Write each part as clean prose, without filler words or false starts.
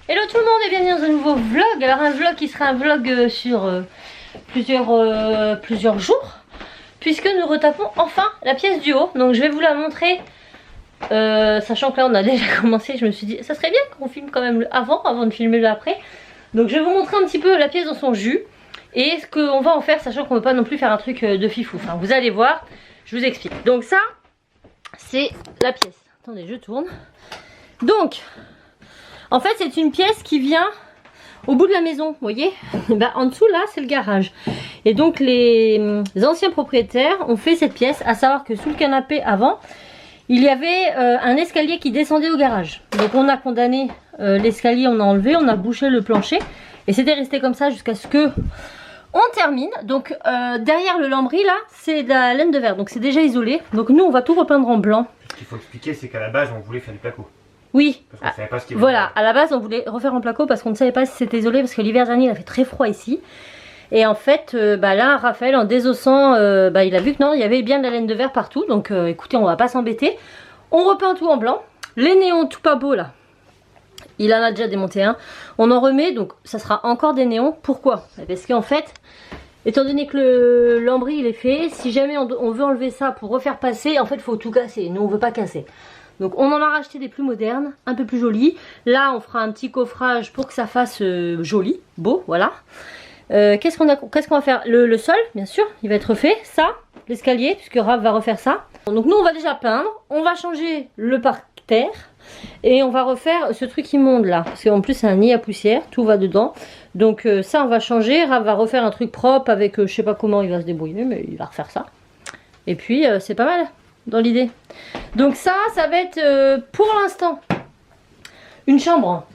Hello tout le monde et bienvenue dans un nouveau vlog. Alors un vlog qui sera un vlog sur plusieurs jours, puisque nous retapons enfin la pièce du haut. Donc je vais vous la montrer, sachant que là on a déjà commencé. Je me suis dit ça serait bien qu'on filme quand même le avant de filmer le après. Donc je vais vous montrer un petit peu la pièce dans son jus et ce qu'on va en faire, sachant qu'on ne veut pas non plus faire un truc de fifou. Enfin vous allez voir, je vous explique. Donc ça c'est la pièce. Attendez, je tourne. Donc en fait c'est une pièce qui vient au bout de la maison, vous voyez. Ben, en dessous là c'est le garage. Et donc les anciens propriétaires ont fait cette pièce, à savoir que sous le canapé avant, il y avait un escalier qui descendait au garage. Donc on a condamné l'escalier, on a enlevé, on a bouché le plancher. Et c'était resté comme ça jusqu'à ce que on termine. Donc derrière le lambris là, c'est de la laine de verre, donc c'est déjà isolé. Donc nous on va tout repeindre en blanc. Ce qu'il faut expliquer, c'est qu'à la base on voulait faire du placo. Oui, parce qu'on savait pas ce qu'il voilà, à la base on voulait refaire en placo parce qu'on ne savait pas si c'était isolé, parce que l'hiver dernier il a fait très froid ici. Et en fait, là Raphaël en désossant, il a vu que non, il y avait bien de la laine de verre partout. Donc écoutez, on va pas s'embêter. On repeint tout en blanc. Les néons tout pas beaux là, il en a déjà démonté un. On en remet, donc ça sera encore des néons. Pourquoi? Parce qu'en fait, étant donné que le lambris il est fait, si jamais on veut enlever ça pour refaire passer, en fait il faut tout casser. Nous on veut pas casser. Donc on en a racheté des plus modernes, un peu plus jolis. Là on fera un petit coffrage pour que ça fasse joli, beau, voilà. Qu'est-ce qu'on va faire? Le sol, bien sûr, il va être fait. Ça, l'escalier, puisque Raph va refaire ça. Donc nous on va déjà peindre, on va changer le parterre. Et on va refaire ce truc immonde là, parce qu'en plus c'est un nid à poussière, tout va dedans. Donc ça on va changer, Raph va refaire un truc propre avec, je sais pas comment il va se débrouiller, mais il va refaire ça. Et puis c'est pas mal dans l'idée. Donc ça va être pour l'instant une chambre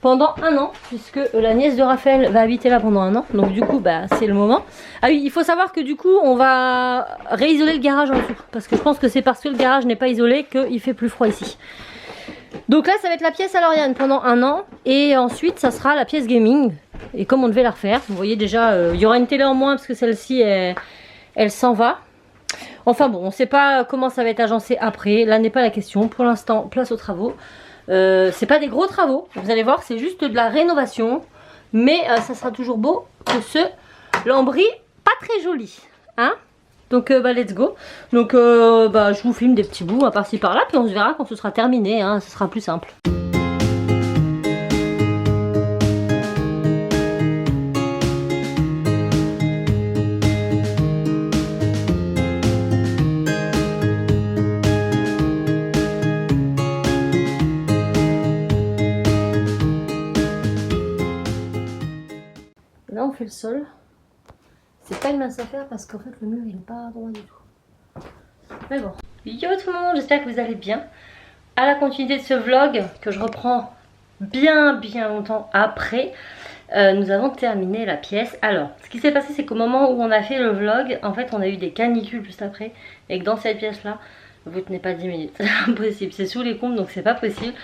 pendant un an, puisque la nièce de Raphaël va habiter là pendant un an. Donc du coup c'est le moment. Ah oui, il faut savoir que du coup on va réisoler le garage en dessous, parce que je pense que c'est parce que le garage n'est pas isolé qu'il fait plus froid ici. Donc là ça va être la pièce à Lauriane pendant un an, et ensuite ça sera la pièce gaming. Et comme on devait la refaire, vous voyez déjà il y aura une télé en moins parce que celle-ci elle s'en va. Enfin bon, on ne sait pas comment ça va être agencé après, là n'est pas la question. Pour l'instant, place aux travaux. C'est pas des gros travaux, vous allez voir, c'est juste de la rénovation. Mais ça sera toujours beau que ce lambris pas très joli. Hein? Donc let's go. Donc je vous filme des petits bouts par-ci par-là, puis on se verra quand ce sera terminé, hein, ce sera plus simple. Là on fait le sol. C'est pas une mince affaire parce qu'en fait le mur il est pas droit du tout. Mais bon. Yo tout le monde, j'espère que vous allez bien. À la continuité de ce vlog que je reprends bien longtemps après, nous avons terminé la pièce. Alors ce qui s'est passé, c'est qu'au moment où on a fait le vlog, en fait on a eu des canicules juste après. Et que dans cette pièce là, vous tenez pas 10 minutes, c'est impossible, c'est sous les combles donc c'est pas possible.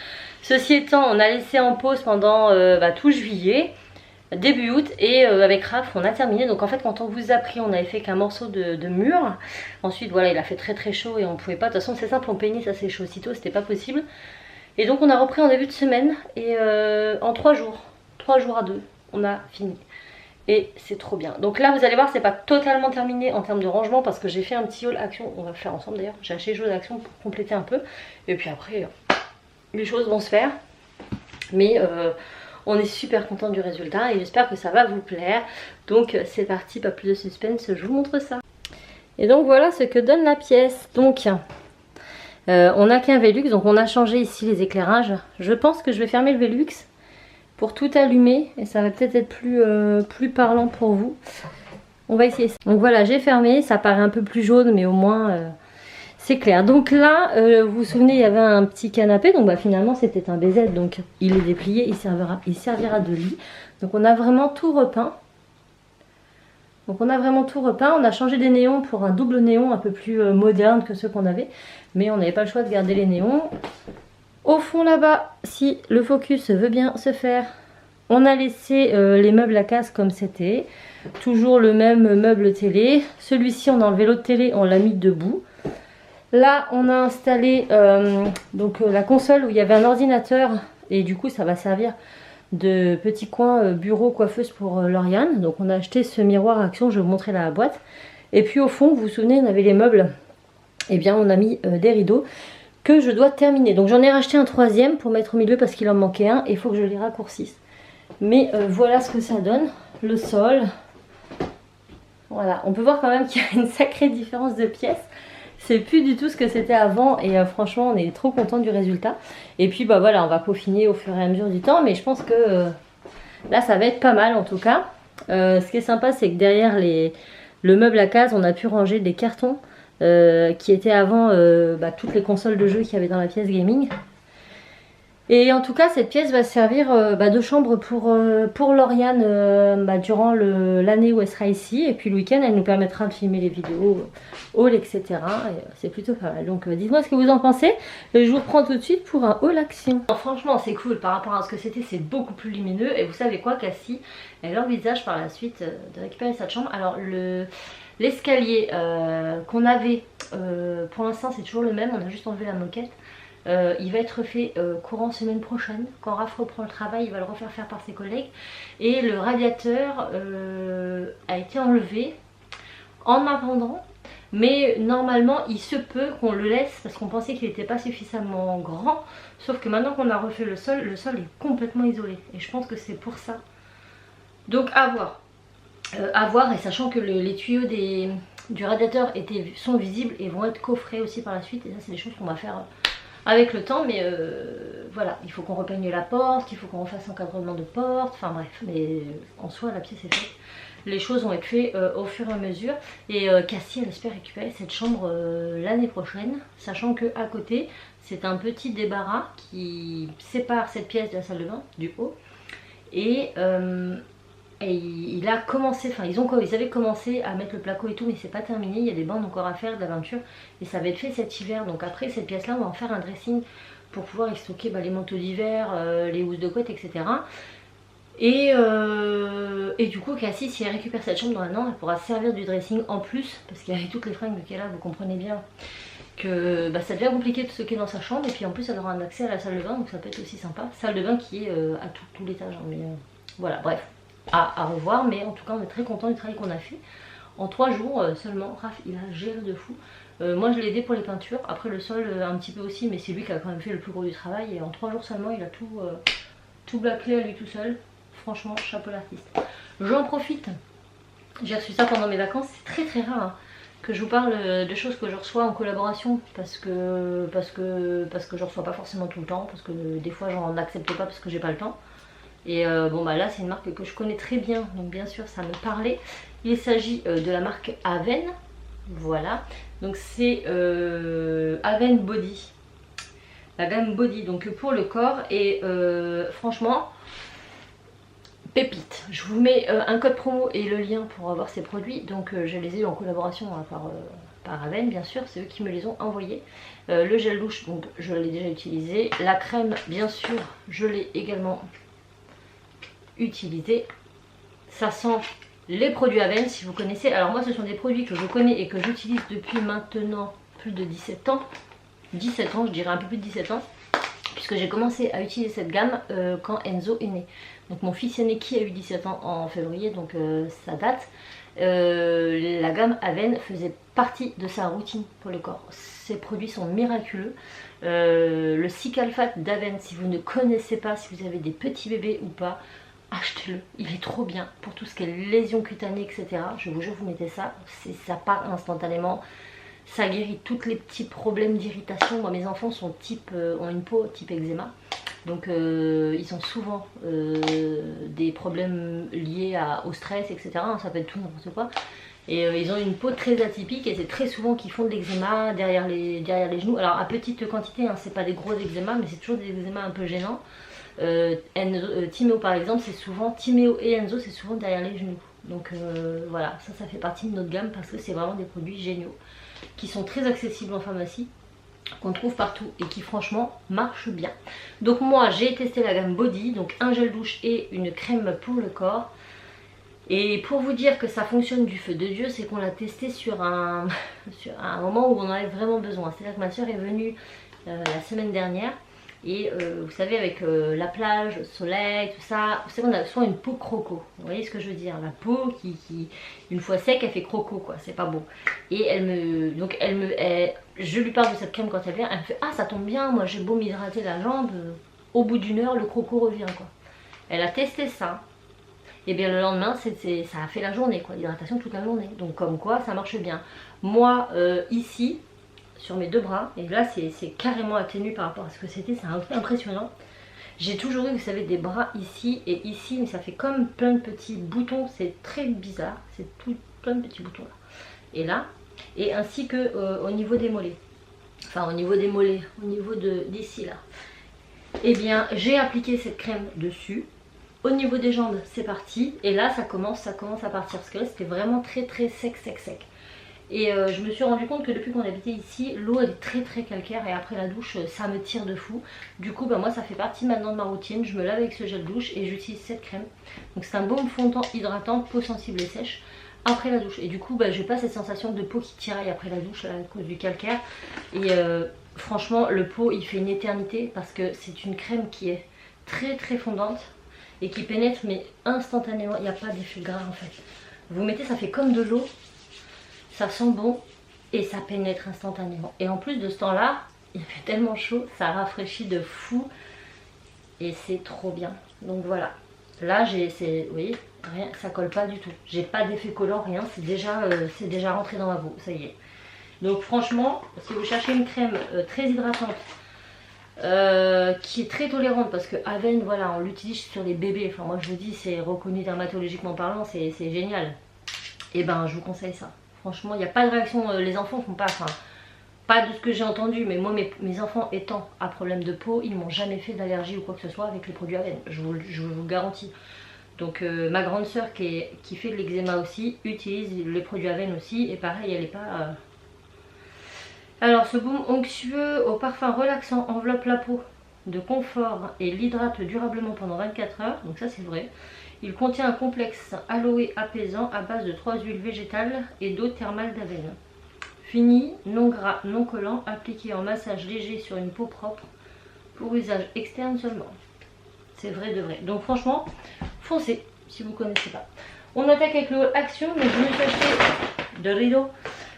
Ceci étant, on a laissé en pause pendant tout juillet, début août, et avec Raph on a terminé. Donc en fait quand on vous a pris, on avait fait qu'un morceau de mur. Ensuite voilà, il a fait très chaud et on pouvait pas, de toute façon c'est simple, on peignait, ça sèche aussitôt, c'était pas possible. Et donc on a repris en début de semaine, et en 3 jours à 2 on a fini. Et c'est trop bien. Donc là vous allez voir, c'est pas totalement terminé en termes de rangement, parce que j'ai fait un petit haul action, on va le faire ensemble d'ailleurs. J'ai acheté les choses d'action pour compléter un peu, et puis après les choses vont se faire. Mais on est super content du résultat et j'espère que ça va vous plaire. Donc c'est parti, pas plus de suspense, je vous montre ça. Et donc voilà ce que donne la pièce. Donc on n'a qu'un Velux, donc on a changé ici les éclairages. Je pense que je vais fermer le Velux pour tout allumer et ça va peut-être être plus parlant pour vous. On va essayer ça. Donc voilà, j'ai fermé, ça paraît un peu plus jaune mais au moins c'est clair. Donc là, vous vous souvenez, il y avait un petit canapé, donc finalement c'était un BZ, donc il est déplié, il servira de lit. Donc on a vraiment tout repeint. On a changé des néons pour un double néon un peu plus moderne que ceux qu'on avait, mais on n'avait pas le choix de garder les néons. Au fond là-bas, si le focus veut bien se faire, on a laissé les meubles à casse comme c'était. Toujours le même meuble télé. Celui-ci, on a enlevé l'autre télé, on l'a mis debout. Là on a installé la console où il y avait un ordinateur, et du coup ça va servir de petits coins bureau coiffeuse pour Lauriane. Donc on a acheté ce miroir Action, je vais vous montrer la boîte. Et puis au fond, vous vous souvenez, on avait les meubles. Et bien on a mis des rideaux que je dois terminer. Donc j'en ai racheté un troisième pour mettre au milieu parce qu'il en manquait un et il faut que je les raccourcisse. Mais voilà ce que ça donne, le sol. Voilà, on peut voir quand même qu'il y a une sacrée différence de pièces. C'est plus du tout ce que c'était avant et franchement on est trop content du résultat. Et puis bah voilà, on va peaufiner au fur et à mesure du temps, mais je pense que là ça va être pas mal en tout cas. Ce qui est sympa, c'est que derrière le meuble à case, on a pu ranger des cartons qui étaient avant toutes les consoles de jeux qu'il y avait dans la pièce gaming. Et en tout cas, cette pièce va servir de chambre pour Lauriane durant l'année où elle sera ici. Et puis le week-end, elle nous permettra de filmer les vidéos, haul, etc. Et c'est plutôt pas mal. Donc dites-moi ce que vous en pensez. Je vous reprends tout de suite pour un haul action. Franchement, c'est cool par rapport à ce que c'était. C'est beaucoup plus lumineux. Et vous savez quoi, Cassie, elle envisage par la suite de récupérer cette chambre. Alors l'escalier qu'on avait, pour l'instant, c'est toujours le même. On a juste enlevé la moquette. Il va être fait courant semaine prochaine. Quand Raph reprend le travail, il va le refaire faire par ses collègues. Et le radiateur a été enlevé en attendant. Mais normalement, il se peut qu'on le laisse parce qu'on pensait qu'il n'était pas suffisamment grand. Sauf que maintenant qu'on a refait le sol est complètement isolé. Et je pense que c'est pour ça. Donc à voir. À voir, et sachant que les tuyaux du radiateur sont visibles et vont être coffrés aussi par la suite. Et ça, c'est des choses qu'on va faire avec le temps, mais voilà, il faut qu'on repeigne la porte, il faut qu'on refasse l'encadrement de porte, enfin bref, mais en soi la pièce est faite. Les choses vont être faites au fur et à mesure. Et Cassie, elle espère récupérer cette chambre l'année prochaine, sachant que à côté, c'est un petit débarras qui sépare cette pièce de la salle de bain, du haut. Et il a commencé, enfin ils avaient commencé à mettre le placo et tout, mais c'est pas terminé, il y a des bandes encore à faire, de la peinture, et ça va être fait cet hiver. Donc après cette pièce là, on va en faire un dressing pour pouvoir y stocker les manteaux d'hiver, les housses de couette, etc. Et du coup Cassie, si elle récupère cette chambre dans un an, elle pourra servir du dressing en plus, parce qu'avec toutes les fringues qu'elle a, vous comprenez bien que ça devient compliqué de stocker dans sa chambre. Et puis en plus elle aura un accès à la salle de bain, donc ça peut être aussi sympa. Salle de bain qui est à tout l'étage, hein, mais voilà, bref. À revoir, mais en tout cas on est très content du travail qu'on a fait. En 3 jours seulement, Raph il a géré de fou. Moi je l'ai aidé pour les peintures, après le sol un petit peu aussi, mais c'est lui qui a quand même fait le plus gros du travail. Et en 3 jours seulement il a tout bâclé à lui tout seul. Franchement, chapeau l'artiste. J'en profite, j'ai reçu ça pendant mes vacances, c'est très très rare hein, que je vous parle de choses que je reçois en collaboration, parce que je reçois pas forcément tout le temps, parce que des fois j'en accepte pas parce que j'ai pas le temps. Et là c'est une marque que je connais très bien, donc bien sûr ça me parlait. Il s'agit de la marque Aven, voilà, donc c'est Aven Body, la gamme Body, donc pour le corps. Et franchement, pépite. Je vous mets un code promo et le lien pour avoir ces produits. Donc je les ai eu en collaboration par Aven, bien sûr, c'est eux qui me les ont envoyés. Le gel douche, donc je l'ai déjà utilisé. La crème, bien sûr, je l'ai également utilisé. Ça sent les produits Aven, si vous connaissez. Alors moi ce sont des produits que je connais et que j'utilise depuis maintenant plus de 17 ans. 17 ans, je dirais un peu plus de 17 ans, puisque j'ai commencé à utiliser cette gamme quand Enzo est né. Donc mon fils aîné qui a eu 17 ans en février, donc ça date. La gamme Aven faisait partie de sa routine pour le corps. Ces produits sont miraculeux. Le Cicalfate d'Aven, si vous ne connaissez pas, si vous avez des petits bébés ou pas, achetez-le, il est trop bien pour tout ce qui est lésions cutanées, etc. Je vous jure, vous mettez ça, ça part instantanément, ça guérit tous les petits problèmes d'irritation. Moi mes enfants ont une peau type eczéma, donc ils ont souvent des problèmes liés au stress, etc. Ça peut être tout n'importe quoi. Et ils ont une peau très atypique et c'est très souvent qu'ils font de l'eczéma derrière les genoux. Alors à petite quantité, hein, c'est pas des gros eczémas, mais c'est toujours des eczémas un peu gênants. Timéo par exemple, c'est souvent Timéo et Enzo, c'est souvent derrière les genoux. Donc voilà, ça fait partie de notre gamme parce que c'est vraiment des produits géniaux qui sont très accessibles en pharmacie, qu'on trouve partout et qui franchement marchent bien. Donc moi j'ai testé la gamme Body, donc un gel douche et une crème pour le corps. Et pour vous dire que ça fonctionne du feu de Dieu, c'est qu'on l'a testé sur un moment où on en avait vraiment besoin. C'est-à-dire que ma soeur est venue la semaine dernière. Et vous savez, avec la plage, le soleil, tout ça, vous savez, on a souvent une peau croco. Vous voyez ce que je veux dire? La peau qui une fois sec, elle fait croco, quoi. C'est pas beau. Et je lui parle de cette crème quand elle vient. Elle me fait, ah, ça tombe bien, moi j'ai beau m'hydrater la jambe, au bout d'une heure, le croco revient, quoi. Elle a testé ça. Et bien le lendemain, ça a fait la journée, quoi. L'hydratation toute la journée. Donc comme quoi, ça marche bien. Moi, ici, sur mes 2 bras, et là c'est carrément atténué par rapport à ce que c'était, c'est un peu impressionnant. J'ai toujours eu, vous savez, des bras ici et ici, mais ça fait comme plein de petits boutons, c'est très bizarre, c'est tout plein de petits boutons là. Et là, et ainsi que au niveau des mollets, enfin au niveau des mollets, au niveau d'ici là. Et bien j'ai appliqué cette crème dessus. Au niveau des jambes, c'est parti, et là ça commence à partir, parce que là c'était vraiment très sec. Et je me suis rendu compte que depuis qu'on habitait ici, l'eau elle est très calcaire et après la douche ça me tire de fou. Du coup moi ça fait partie maintenant de ma routine, je me lave avec ce gel douche et j'utilise cette crème. Donc c'est un baume fondant hydratant, peau sensible et sèche après la douche. Et du coup j'ai pas cette sensation de peau qui tiraille après la douche à cause du calcaire. Et franchement le pot il fait une éternité parce que c'est une crème qui est très fondante et qui pénètre mais instantanément, il n'y a pas d'effet gras en fait. Vous mettez, ça fait comme de l'eau. Ça sent bon et ça pénètre instantanément. Et en plus de ce temps-là, il fait tellement chaud, ça rafraîchit de fou. Et c'est trop bien. Donc voilà. Là, vous voyez, rien, ça colle pas du tout. J'ai pas d'effet collant, rien. C'est déjà rentré dans ma peau. Ça y est. Donc franchement, si vous cherchez une crème très hydratante, qui est très tolérante, parce que Aven, voilà, on l'utilise sur les bébés. Enfin, moi je vous dis, c'est reconnu dermatologiquement parlant, c'est génial. Et ben, je vous conseille ça. Franchement, il n'y a pas de réaction, les enfants font pas, enfin, pas de ce que j'ai entendu, mais moi, mes enfants étant à problème de peau, ils m'ont jamais fait d'allergie ou quoi que ce soit avec les produits Aven, je vous le garantis. Donc ma grande soeur qui fait de l'eczéma aussi, utilise les produits Aven aussi, et pareil, elle n'est pas... Alors, ce baume onctueux au parfum relaxant enveloppe la peau de confort et l'hydrate durablement pendant 24 heures, donc ça c'est vrai. Il contient un complexe aloe apaisant à base de 3 huiles végétales et d'eau thermale d'Aven. Fini, non gras, non collant, appliqué en massage léger sur une peau propre pour usage externe seulement. C'est vrai de vrai. Donc franchement, foncez si vous ne connaissez pas. On attaque avec le Action. Donc je me suis acheté de rideaux.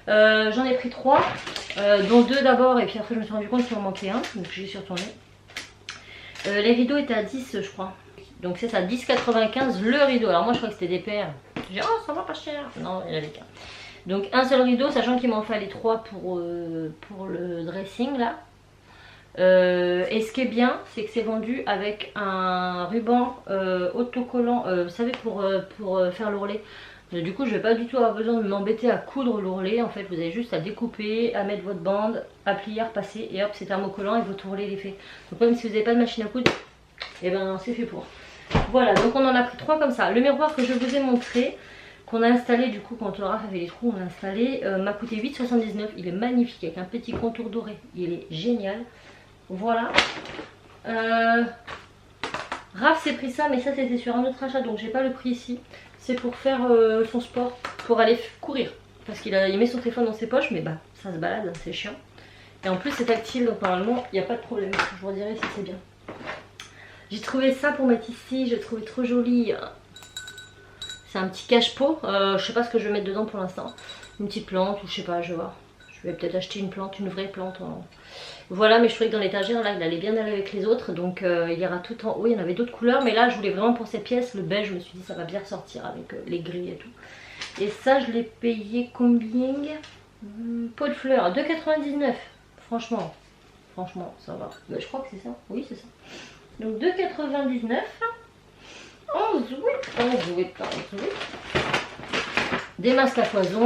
J'en ai pris 3, dont 2 d'abord et puis après je me suis rendu compte qu'il en manquait un. Donc j'y suis retournée. Les rideaux étaient à 10 je crois. Donc c'est ça, 10,95 le rideau. Alors moi je crois que c'était des paires. J'ai dit, oh ça va pas cher. Non, il y en avait qu'un. Donc un seul rideau, sachant qu'il m'en fallait 3 pour le dressing là. Et ce qui est bien, c'est que c'est vendu avec un ruban autocollant, vous savez, pour faire l'ourlet. Du coup je vais pas du tout avoir besoin de m'embêter à coudre l'ourlet. En fait vous avez juste à découper, à mettre votre bande, à plier, à repasser et hop c'est thermocollant et votre ourlet est fait. Donc même si vous n'avez pas de machine à coudre, et ben c'est fait pour. Voilà, donc on en a pris 3 comme ça. Le miroir que je vous ai montré, qu'on a installé du coup quand le Raph avait les trous, on l'a installé, m'a coûté 8,79. Il est magnifique avec un petit contour doré, il est génial. Voilà. Raph s'est pris ça, mais ça c'était sur un autre achat, donc j'ai pas le prix ici. C'est pour faire son sport, pour aller courir. Parce qu'il met son téléphone dans ses poches, mais bah ça se balade, c'est chiant. Et en plus c'est tactile, donc normalement il n'y a pas de problème. Je vous redirai si c'est bien. J'ai trouvé ça pour mettre ici, j'ai trouvé trop joli. C'est un petit cache-pot, je sais pas ce que je vais mettre dedans pour l'instant. Une petite plante ou je sais pas, je vais voir. Je vais peut-être acheter une plante, une vraie plante. Voilà, mais je trouvais que dans l'étagère là il allait bien aller avec les autres. Donc il y aura tout en haut, il y en avait d'autres couleurs. Mais là je voulais vraiment pour ces pièces, le beige, je me suis dit ça va bien ressortir avec les gris et tout. Et ça je l'ai payé combien? Pot de fleurs, 2,99. Franchement ça va. Bah, je crois que c'est ça, oui c'est ça. Donc 2,99. 11,8. Des masques à foison.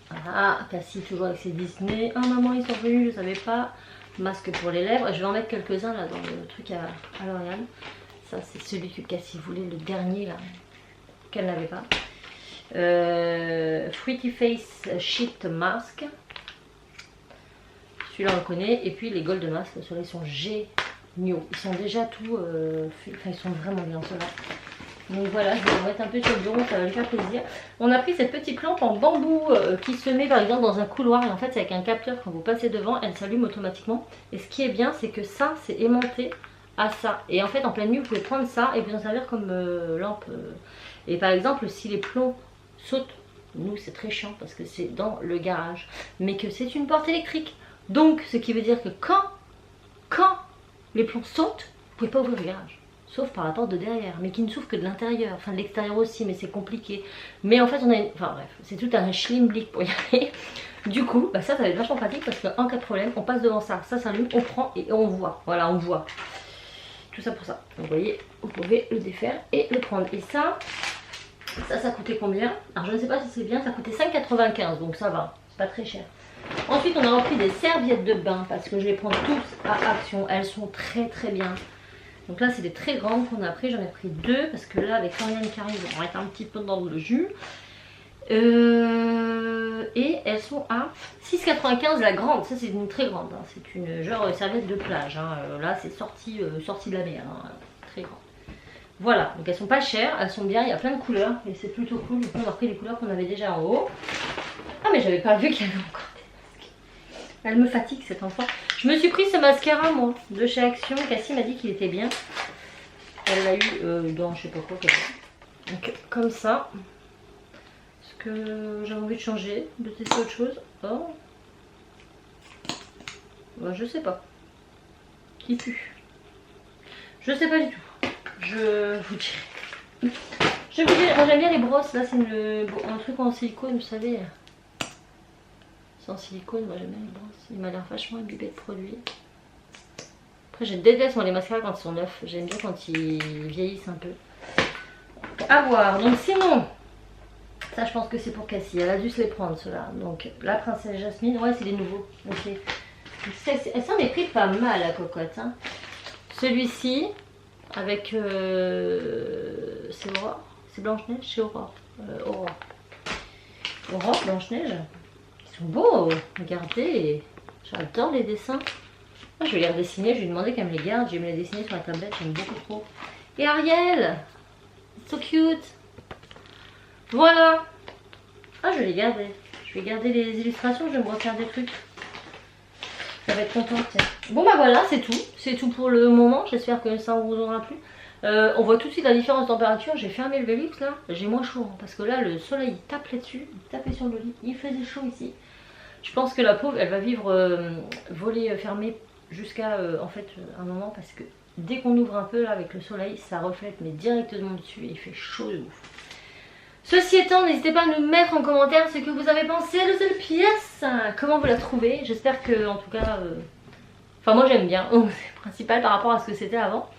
Voilà, Cassie toujours avec ses Disney. Ah maman ils sont venus, je savais pas. Masque pour les lèvres. Je vais en mettre quelques-uns là dans le truc à L'Oréal. Ça c'est celui que Cassie voulait, le dernier là, qu'elle n'avait pas. Fruity Face Sheet Mask. Celui-là on le connaît. Et puis les Gold Mask, ceux-là ils sont géniaux. Ils sont déjà tout... enfin ils sont vraiment bien ceux-là. Donc voilà, je vais en mettre un peu sur le bureau, ça va lui faire plaisir. On a pris cette petite lampe en bambou qui se met par exemple dans un couloir. Et en fait, c'est avec un capteur, quand vous passez devant, elle s'allume automatiquement. Et ce qui est bien, c'est que ça, c'est aimanté à ça. Et en fait, en pleine nuit, vous pouvez prendre ça et vous en servir comme lampe. Et par exemple, si les plombs sautent, nous, c'est très chiant parce que c'est dans le garage. Mais que c'est une porte électrique. Donc, ce qui veut dire que quand les plombs sautent, vous pouvez pas ouvrir le garage. Sauf par la porte de derrière, mais qui ne s'ouvre que de l'intérieur, enfin de l'extérieur aussi, mais c'est compliqué. Mais en fait, on a une... Enfin bref, c'est tout un schlimblick pour y aller. Du coup, bah ça va être vachement pratique parce qu'en cas de problème, on passe devant ça, ça s'allume, on prend et on voit. Voilà, on voit. Tout ça pour ça. Donc vous voyez, vous pouvez le défaire et le prendre. Et ça coûtait combien? Alors je ne sais pas si c'est bien, ça coûtait 5,95, donc ça va, c'est pas très cher. Ensuite, on a repris des serviettes de bain parce que je les prends tous à Action. Elles sont très très bien. Donc là, c'est des très grandes qu'on a pris. J'en ai pris 2 parce que là, avec Lauriane qui arrive, on va être un petit peu dans le jus. Et elles sont à 6,95 la grande. Ça, c'est une très grande. Hein. C'est une genre serviette de plage. Hein. Là, c'est sorti de la mer. Hein. Très grande. Voilà. Donc elles sont pas chères. Elles sont bien. Il y a plein de couleurs. Et c'est plutôt cool. Donc on a pris les couleurs qu'on avait déjà en haut. Ah, mais j'avais pas vu qu'il y avait encore des masques. Elle me fatigue cet enfant. Je me suis pris ce mascara moi de chez Action. Cassie m'a dit qu'il était bien. Elle l'a eu dans je sais pas quoi. Donc comme ça. Est-ce que j'ai envie de changer, de tester autre chose? Oh. Bah, je sais pas. Qui pue? Je sais pas du tout. Je vous dirai. Je vous dirai. Moi j'aime bien les brosses. Là c'est un truc en silicone, vous savez. C'est en silicone, moi j'aime bien les brosses. Il m'a l'air vachement imbibé de produits. Après je déteste moi les mascaras quand ils sont neufs. J'aime bien quand ils vieillissent un peu. À voir. Donc sinon, ça je pense que c'est pour Cassie. Elle a dû se les prendre ceux-là. Donc la princesse Jasmine, ouais c'est des nouveaux. Ok. Elle s'en est pris pas mal la cocotte. Hein. Celui-ci avec c'est Aurore. C'est Blanche-Neige, c'est Aurore. Aurore, Blanche-Neige. Beau, regardez, j'adore les dessins. Moi, je vais les redessiner, je lui ai demandé qu'elle me les garde, je vais me les dessiner sur la tablette, j'aime beaucoup trop. Et Ariel, so cute. Voilà. Ah, je vais les garder. Je vais garder les illustrations, je vais me refaire des trucs. Ça va être contente. Bon bah voilà, c'est tout pour le moment, j'espère que ça vous aura plu. On voit tout de suite la différence de température. J'ai fermé le Velux là, j'ai moins chaud hein, parce que là le soleil il tape là-dessus, il tapait sur le lit, il faisait chaud ici. Je pense que la pauvre elle va vivre volée fermée jusqu'à en fait un moment parce que dès qu'on ouvre un peu là avec le soleil ça reflète mais directement dessus et il fait chaud de ouf. Ceci étant, n'hésitez pas à nous mettre en commentaire ce que vous avez pensé de cette pièce, comment vous la trouvez. J'espère que en tout cas, enfin moi j'aime bien, c'est principal par rapport à ce que c'était avant.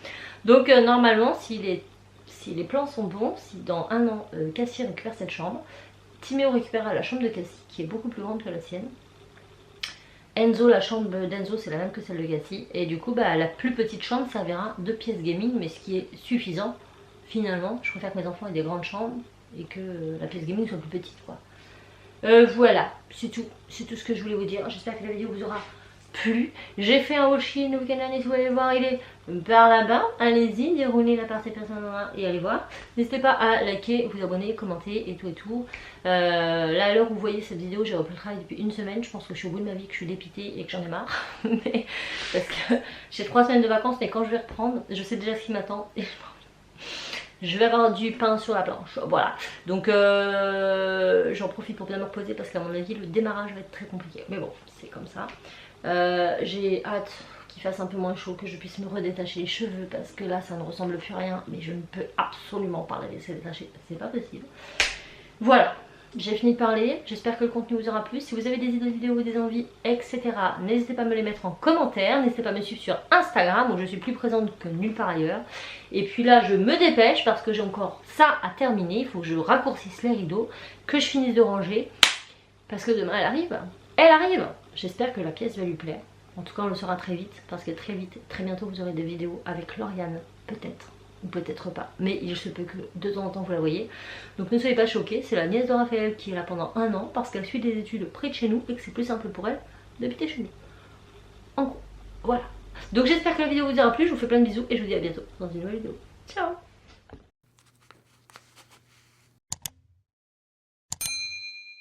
Donc normalement si les plans sont bons, si dans un an Cassie récupère cette chambre, Timéo récupérera la chambre de Cassie qui est beaucoup plus grande que la sienne. Enzo, la chambre d'Enzo c'est la même que celle de Cassie. Et du coup bah, la plus petite chambre servira de pièce gaming, mais ce qui est suffisant finalement. Je préfère que mes enfants aient des grandes chambres et que la pièce gaming soit plus petite quoi. Voilà, c'est tout ce que je voulais vous dire. J'espère que la vidéo vous aura plu. J'ai fait un haul Shein le week-end dernier, si vous voulez voir, il est par là-bas. Allez-y, déroulez la partie personne et allez voir. N'hésitez pas à liker, vous abonner, commenter et tout. Là à l'heure où vous voyez cette vidéo, j'ai repris le travail depuis une semaine. Je pense que je suis au bout de ma vie, que je suis dépitée et que j'en ai marre. Parce que j'ai 3 semaines de vacances, mais quand je vais reprendre, je sais déjà ce qui m'attend. Et je vais avoir du pain sur la planche, voilà. Donc j'en profite pour bien me reposer parce qu'à mon avis le démarrage va être très compliqué. Mais bon, c'est comme ça. J'ai hâte qu'il fasse un peu moins chaud, que je puisse me redétacher les cheveux parce que là ça ne ressemble plus à rien. Mais je ne peux absolument pas les laisser détacher, c'est pas possible. Voilà. J'ai fini de parler, j'espère que le contenu vous aura plu. Si vous avez des idées de vidéos, des envies, etc. n'hésitez pas à me les mettre en commentaire. N'hésitez pas à me suivre sur Instagram où je suis plus présente que nulle part ailleurs. Et puis là je me dépêche parce que j'ai encore ça à terminer. Il faut que je raccourcisse les rideaux, que je finisse de ranger. Parce que demain elle arrive. Elle arrive. J'espère que la pièce va lui plaire. En tout cas on le saura très vite. Parce que très bientôt vous aurez des vidéos avec Lauriane, peut-être. Ou peut-être pas, mais il se peut que de temps en temps vous la voyez. Donc ne soyez pas choqués, c'est la nièce de Raphaël qui est là pendant 1 an parce qu'elle suit des études près de chez nous et que c'est plus simple pour elle d'habiter chez nous. En gros, voilà. Donc j'espère que la vidéo vous aura plu, je vous fais plein de bisous et je vous dis à bientôt dans une nouvelle vidéo. Ciao!